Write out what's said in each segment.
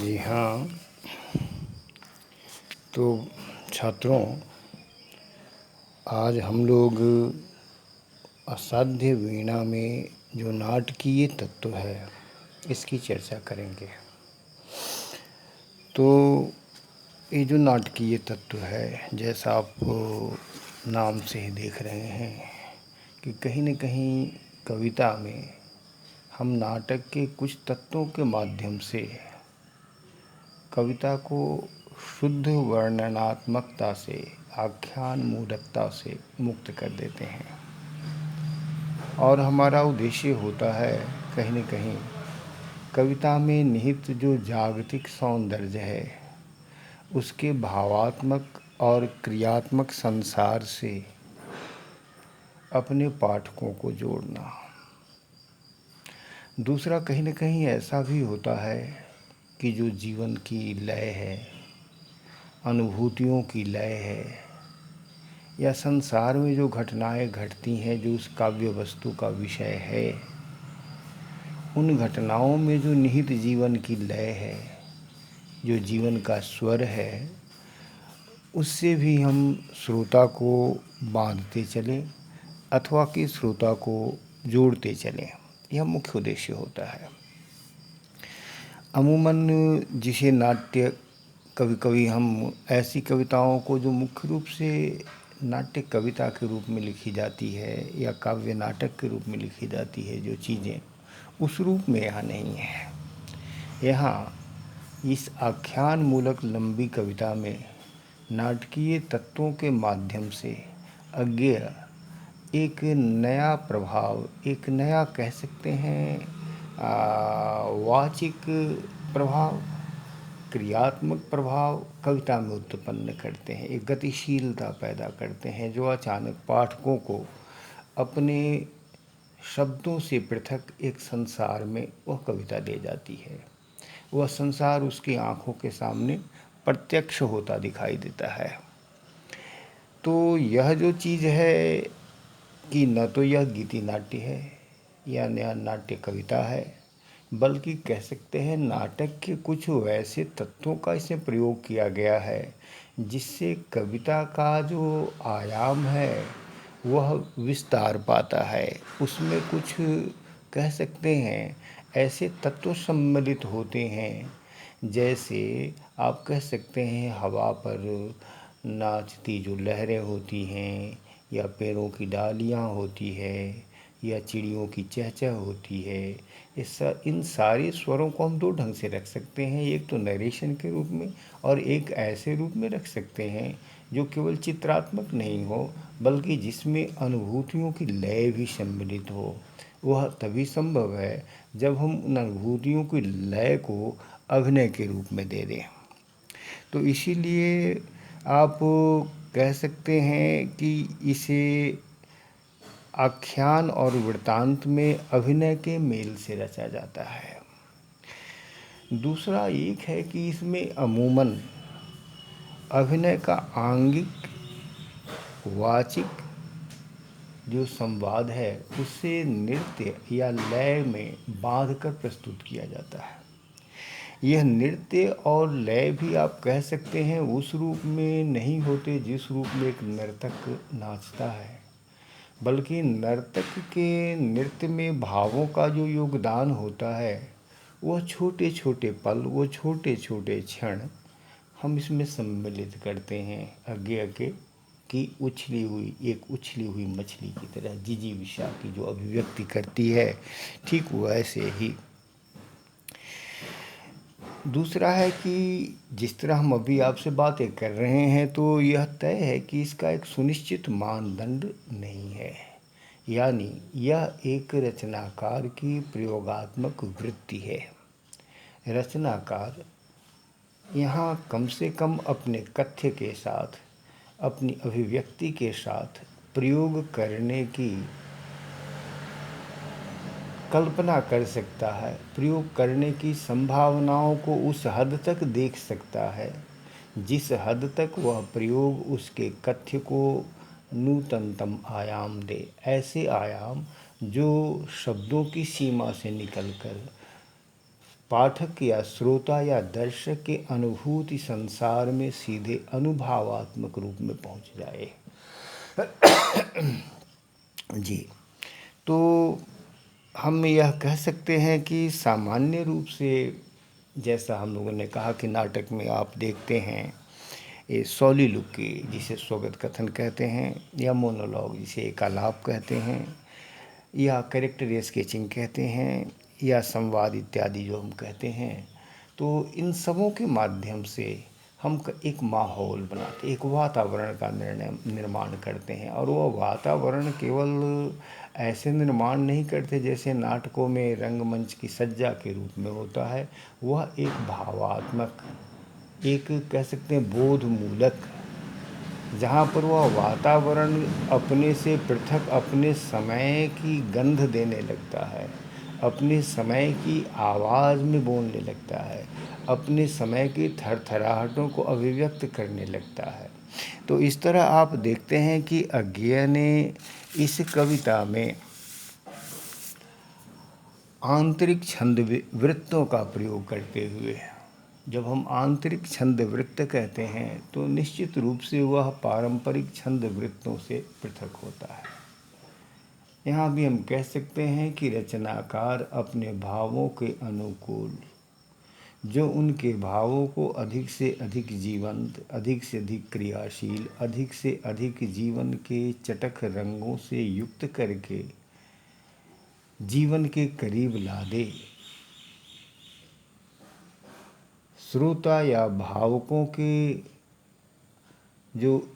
जी हाँ, तो छात्रों, आज हम लोग असाध्य वीणा में जो नाटकीय तत्व है इसकी चर्चा करेंगे। तो ये जो नाटकीय तत्व है, जैसा आप नाम से ही देख रहे हैं कि कहीं न कहीं कविता में हम नाटक के कुछ तत्वों के माध्यम से कविता को शुद्ध वर्णनात्मकता से, आख्यान मूलकता से मुक्त कर देते हैं। और हमारा उद्देश्य होता है कहीं न कहीं कविता में निहित जो जागतिक सौंदर्य है उसके भावात्मक और क्रियात्मक संसार से अपने पाठकों को जोड़ना। दूसरा, कहीं न कहीं ऐसा भी होता है कि जो जीवन की लय है, अनुभूतियों की लय है, या संसार में जो घटनाएं घटती हैं जो उस काव्य वस्तु का विषय है, उन घटनाओं में जो निहित जीवन की लय है, जो जीवन का स्वर है, उससे भी हम श्रोता को बांधते चलें अथवा कि श्रोता को जोड़ते चलें। यह मुख्य उद्देश्य होता है। अमूमन जिसे नाट्य कभी हम ऐसी कविताओं को जो मुख्य रूप से नाट्य कविता के रूप में लिखी जाती है या काव्य नाटक के रूप में लिखी जाती है, जो चीज़ें उस रूप में यहाँ नहीं है। यहाँ इस आख्यान मूलक लंबी कविता में नाटकीय तत्वों के माध्यम से अज्ञेय एक नया प्रभाव, एक नया कह सकते हैं वाचिक प्रभाव, क्रियात्मक प्रभाव कविता में उत्पन्न करते हैं। एक गतिशीलता पैदा करते हैं जो अचानक पाठकों को अपने शब्दों से पृथक एक संसार में वह कविता ले जाती है। वह संसार उसकी आँखों के सामने प्रत्यक्ष होता दिखाई देता है। तो यह जो चीज़ है कि न तो यह गीति नाट्य है या नया नाट्य कविता है, बल्कि कह सकते हैं नाटक के कुछ वैसे तत्वों का इसमें प्रयोग किया गया है जिससे कविता का जो आयाम है वह विस्तार पाता है। उसमें कुछ कह सकते हैं ऐसे तत्व सम्मिलित होते हैं, जैसे आप कह सकते हैं हवा पर नाचती जो लहरें होती हैं, या पेड़ों की डालियाँ होती है, या चिड़ियों की चहचह होती है। इन सारे स्वरों को हम दो ढंग से रख सकते हैं। एक तो नरेशन के रूप में और एक ऐसे रूप में रख सकते हैं जो केवल चित्रात्मक नहीं हो बल्कि जिसमें अनुभूतियों की लय भी सम्मिलित हो। वह तभी संभव है जब हम उन अनुभूतियों की लय को अभिनय के रूप में दे दें। तो इसीलिए आप कह सकते हैं कि इसे आख्यान और वृत्तांत में अभिनय के मेल से रचा जाता है। दूसरा एक है कि इसमें अमूमन अभिनय का आंगिक वाचिक जो संवाद है उसे नृत्य या लय में बांधकर प्रस्तुत किया जाता है। यह नृत्य और लय भी आप कह सकते हैं उस रूप में नहीं होते जिस रूप में एक नर्तक नाचता है, बल्कि नर्तक के नृत्य में भावों का जो योगदान होता है वह छोटे छोटे पल, वो छोटे छोटे क्षण हम इसमें सम्मिलित करते हैं। अज्ञेय के कि उछली हुई मछली की तरह जिजीविषा की जो अभिव्यक्ति करती है, ठीक वैसे ही दूसरा है कि जिस तरह हम अभी आपसे बातें कर रहे हैं तो यह तय है कि इसका एक सुनिश्चित मानदंड नहीं है, यानी यह एक रचनाकार की प्रयोगात्मक वृत्ति है। रचनाकार यहाँ कम से कम अपने कथ्य के साथ, अपनी अभिव्यक्ति के साथ प्रयोग करने की कल्पना कर सकता है, प्रयोग करने की संभावनाओं को उस हद तक देख सकता है जिस हद तक वह प्रयोग उसके कथ्य को नूतनतम आयाम दे। ऐसे आयाम जो शब्दों की सीमा से निकलकर पाठक या श्रोता या दर्शक के अनुभूति संसार में सीधे अनुभवात्मक रूप में पहुंच जाए। जी, तो हम यह कह सकते हैं कि सामान्य रूप से जैसा हम लोगों ने कहा कि नाटक में आप देखते हैं ये सोलिलुकी जिसे स्वगत कथन कहते हैं, या मोनोलॉग जिसे एकालाप कहते हैं, या कैरेक्टर स्केचिंग कहते हैं, या संवाद इत्यादि जो हम कहते हैं, तो इन सबों के माध्यम से हम एक माहौल बनाते, एक वातावरण का निर्माण करते हैं। और वह वातावरण केवल ऐसे निर्माण नहीं करते जैसे नाटकों में रंगमंच की सज्जा के रूप में होता है, वह एक भावात्मक, एक कह सकते हैं बोध मूलक, जहाँ पर वह वातावरण अपने से पृथक अपने समय की गंध देने लगता है, अपने समय की आवाज़ में बोलने लगता है, अपने समय की थरथराहटों को अभिव्यक्त करने लगता है। तो इस तरह आप देखते हैं कि अज्ञेय ने इस कविता में आंतरिक छंद वृत्तों का प्रयोग करते हुए, जब हम आंतरिक छंद वृत्त कहते हैं तो निश्चित रूप से वह पारंपरिक छंद वृत्तों से पृथक होता है। यहाँ भी हम कह सकते हैं कि रचनाकार अपने भावों के अनुकूल, जो उनके भावों को अधिक से अधिक जीवंत, अधिक से अधिक क्रियाशील, अधिक से अधिक जीवन के चटख रंगों से युक्त करके जीवन के करीब ला दे, श्रोता या भावकों के जो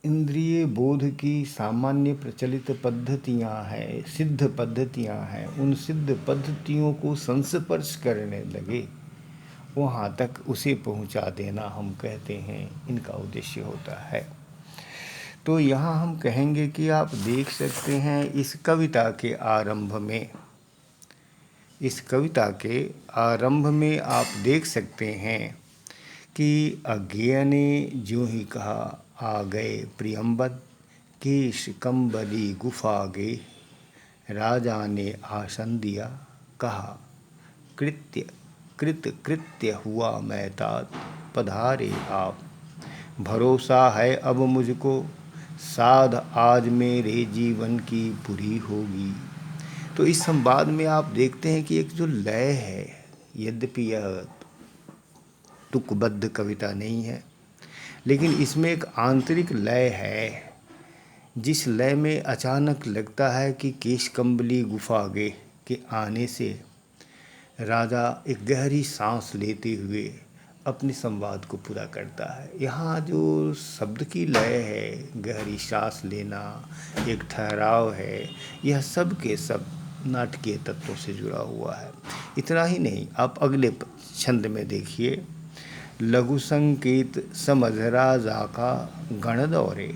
इंद्रिय बोध की सामान्य प्रचलित पद्धतियां हैं, सिद्ध पद्धतियां हैं, उन सिद्ध पद्धतियों को संस्पर्श करने लगे, वहाँ तक उसे पहुँचा देना हम कहते हैं इनका उद्देश्य होता है। तो यहाँ हम कहेंगे कि आप देख सकते हैं इस कविता के आरंभ में, इस कविता के आरंभ में आप देख सकते हैं कि अज्ञेय ने जो ही कहा, आ गए प्रियंबद केश कंबली गुफा गे, राजा ने आसन दिया कहा कृत कृत्य हुआ मैं तात, पधारे आप भरोसा है अब मुझको, साध आज मेरे जीवन की पूरी होगी। तो इस संवाद में आप देखते हैं कि एक जो लय है, यद्यपि यह तुकबद्ध कविता नहीं है, लेकिन इसमें एक आंतरिक लय है, जिस लय में अचानक लगता है कि केशकंबली गुफा के आने से राजा एक गहरी सांस लेते हुए अपने संवाद को पूरा करता है। यहाँ जो शब्द की लय है, गहरी सांस लेना, एक ठहराव है, यह सब के सब नाटकीय तत्वों से जुड़ा हुआ है। इतना ही नहीं, आप अगले छंद में देखिए, लघु संकेत समझ राजा का गण दौरे।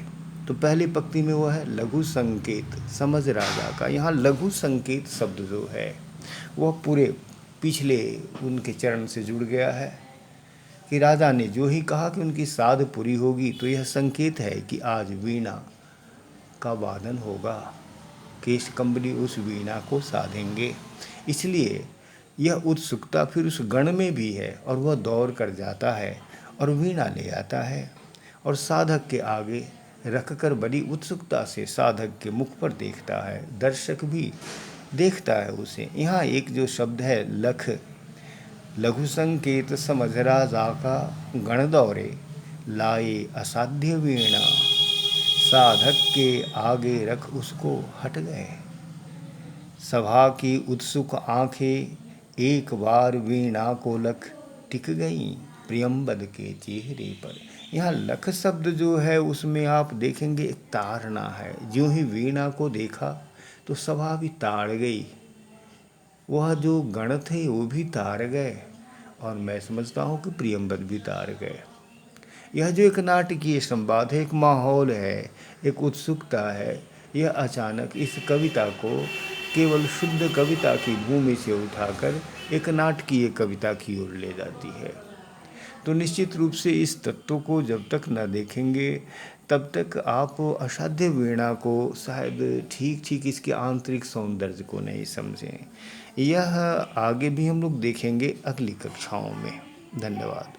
तो पहली पंक्ति में वो है लघु संकेत समझ राजा का। यहाँ लघु संकेत शब्द जो है वह पूरे पिछले उनके चरण से जुड़ गया है कि राजा ने जो ही कहा कि उनकी साध पूरी होगी, तो यह संकेत है कि आज वीणा का वादन होगा, केशकंबली उस वीणा को साधेंगे। इसलिए यह उत्सुकता फिर उस गण में भी है और वह दौड़ कर जाता है और वीणा ले आता है और साधक के आगे रखकर बड़ी उत्सुकता से साधक के मुख पर देखता है, दर्शक भी देखता है उसे। यहाँ एक जो शब्द है लख, लघु संकेत समझ राजा का गण दौरे, लाए असाध्य वीणा, साधक के आगे रख उसको हट गए। सभा की उत्सुक आंखें एक बार वीणा को लख टिक गईं प्रियंबद के चेहरे पर। यहाँ लख शब्द जो है उसमें आप देखेंगे एक ताड़ना है। ज्यों ही वीणा को देखा तो सभा भी ताड़ गई, वह जो गण थे वो भी ताड़ गए और मैं समझता हूँ कि प्रियंबद भी ताड़ गए। यह जो एक नाटकीय संवाद है, एक माहौल है, एक उत्सुकता है, यह अचानक इस कविता को केवल शुद्ध कविता की भूमि से उठाकर एक नाटकीय कविता की ओर ले जाती है। तो निश्चित रूप से इस तत्व को जब तक न देखेंगे तब तक आप असाध्य वीणा को शायद ठीक ठीक इसके आंतरिक सौंदर्य को नहीं समझें। यह आगे भी हम लोग देखेंगे अगली कक्षाओं में। धन्यवाद।